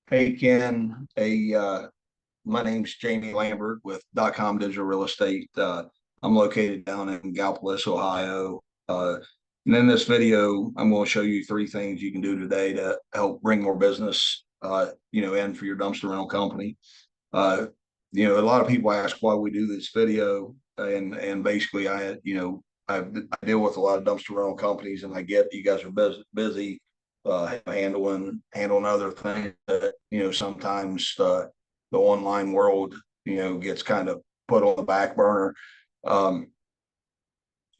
Hey Ken, my name's Jamie Lambert with .com Digital Real Estate. I'm located down in Gallipolis, Ohio. And in this video, I'm going to show you three things you can do today to help bring more business, in for your dumpster rental company. Uh, a lot of people ask why we do this video, and basically, I deal with a lot of dumpster rental companies, and I get you guys are busy handling other things that sometimes the online world gets kind of put on the back burner. Um,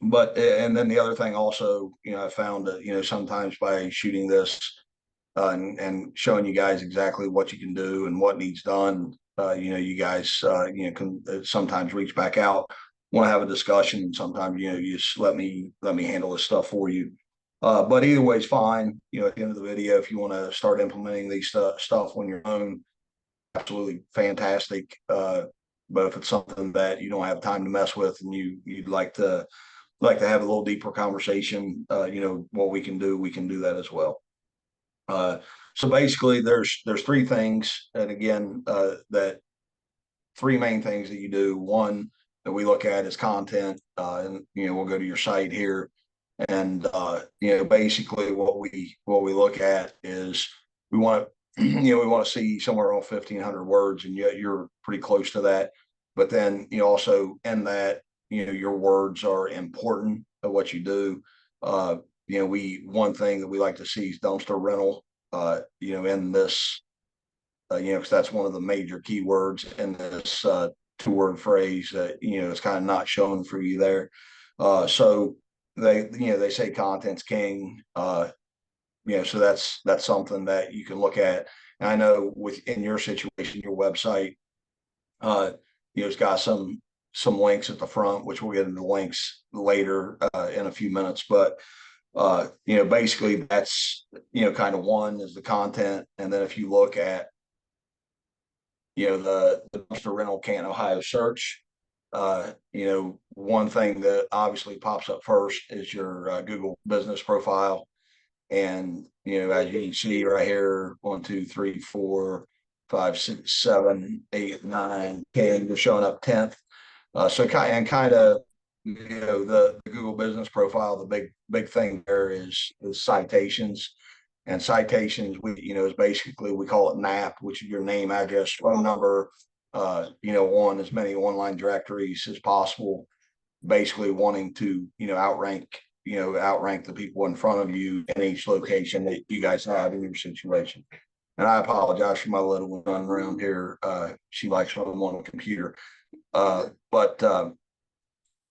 but and then the other thing also, I found that sometimes by shooting this and showing you guys exactly what you can do and what needs done. You guys, can sometimes reach back out, want to have a discussion, and sometimes you just let me handle this stuff for you. But either way is fine. At the end of the video, if you want to start implementing these stuff on your own, absolutely fantastic. But if it's something that you don't have time to mess with and you'd like to have a little deeper conversation, what we can do that as well. Uh, so basically, there's three things, and again, that three main things that you do. One that we look at is content, and we'll go to your site here, and basically what we look at is we want to we want to see somewhere around 1,500 words, and yet you're pretty close to that. But then also in that your words are important to what you do. We one thing that we like to see is dumpster rental in this, because that's one of the major keywords in this two-word phrase that, it's kind of not showing for you there. So they say content's king. So that's something that you can look at. And I know within your situation, your website, it's got some links at the front, which we'll get into links later in a few minutes. But basically that's, kind of one is the content. And then if you look at, the dumpster rental Canton, Ohio search, one thing that obviously pops up first is your Google business profile. And, as you can see right here, 1, 2, 3, 4, 5, 6, 7, 8, 9, 10, you're showing up 10th. So kind of, the Google business profile, the big thing there is citations. And citations, is basically, we call it NAP, which is your name, address, phone number, on as many online directories as possible, basically wanting to, outrank the people in front of you in each location that you guys have in your situation. And I apologize for my little one running around here. She likes when I'm on the computer. Uh, but um,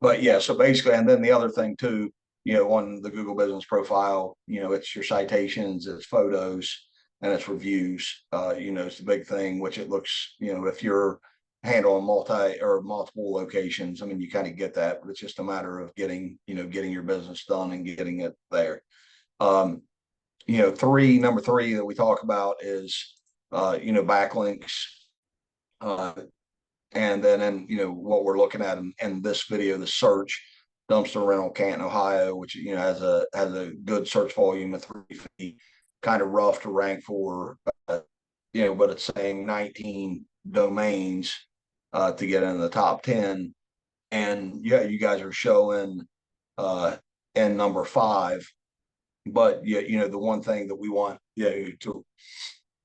but yeah, so basically, and then the other thing too, on the Google business profile, it's your citations, it's photos, and it's reviews. It's the big thing, which it looks, if you're handling multi or multiple locations, I mean, you kind of get that, but it's just a matter of getting your business done and getting it there. Um, number three that we talk about is, backlinks. Uh, and then, what we're looking at in this video, the search dumpster rental Canton, Ohio, which, has a good search volume of 350, kind of rough to rank for, but it's saying 19 domains to get in the top 10. And yeah, you guys are showing in number 5. But yeah, the one thing that we want to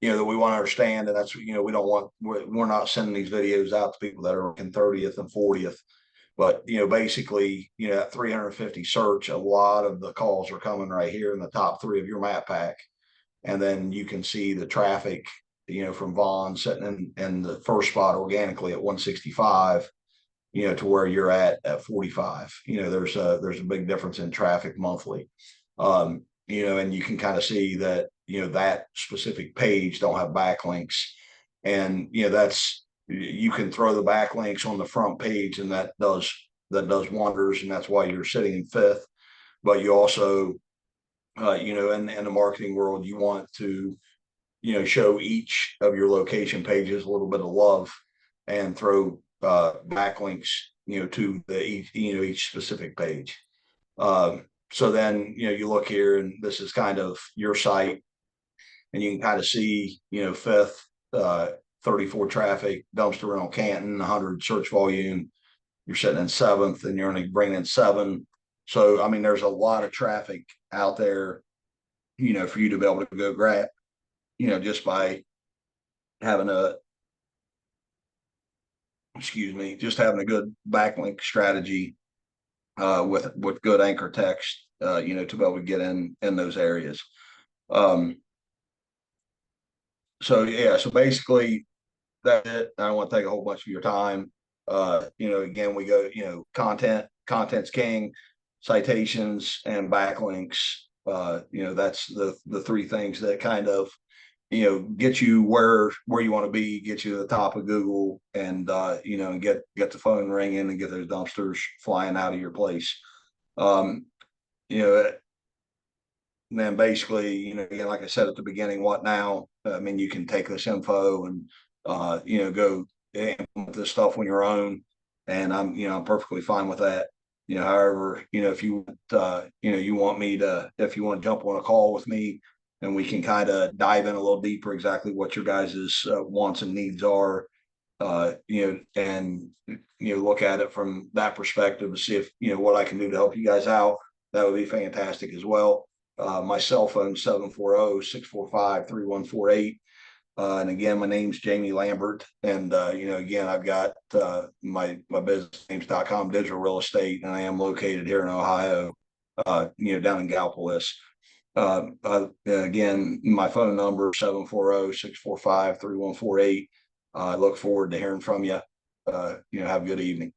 that we want to understand, and that's we don't want we're not sending these videos out to people that are in 30th and 40th. But basically, at 350 search, a lot of the calls are coming right here in the top 3 of your map pack. And then you can see the traffic, from Vaughn sitting in the first spot organically at 165, to where you're at 45. There's a big difference in traffic monthly. And you can kind of see that, that specific page don't have backlinks. And, you can throw the backlinks on the front page, and that does wonders. And that's why you're sitting in 5th. But you also, in the marketing world, you want to, show each of your location pages a little bit of love and throw backlinks, to each specific page. So then, you look here, and this is kind of your site, and you can kind of see, fifth, 34 traffic, dumpster rental Canton, 100 search volume. You're sitting in seventh, and you're only bringing in seven. So, I mean, there's a lot of traffic out there, for you to be able to go grab, just by having just having a good backlink strategy, with good anchor text, to be able to get in those areas. Um, so yeah, so basically that's it. I don't want to take a whole bunch of your time. Again, we go, content's king, citations and backlinks. That's the three things that kind of, get you where you want to be, get you to the top of Google, and and get the phone ringing and get those dumpsters flying out of your place. Um, you know, and then basically, again, like I said at the beginning, what now? I mean, you can take this info and go implement this stuff on your own, and I'm perfectly fine with that. However, if you if you want to jump on a call with me, and we can kind of dive in a little deeper exactly what your guys' wants and needs are, and look at it from that perspective to see if what I can do to help you guys out. That would be fantastic as well. My cell phone 740-645-3148. And again, my name's Jamie Lambert, and again, I've got my business names.com digital real estate, and I am located here in Ohio, down in Galpolis. Again, my phone number 740-645-3148. I look forward to hearing from you. Have a good evening.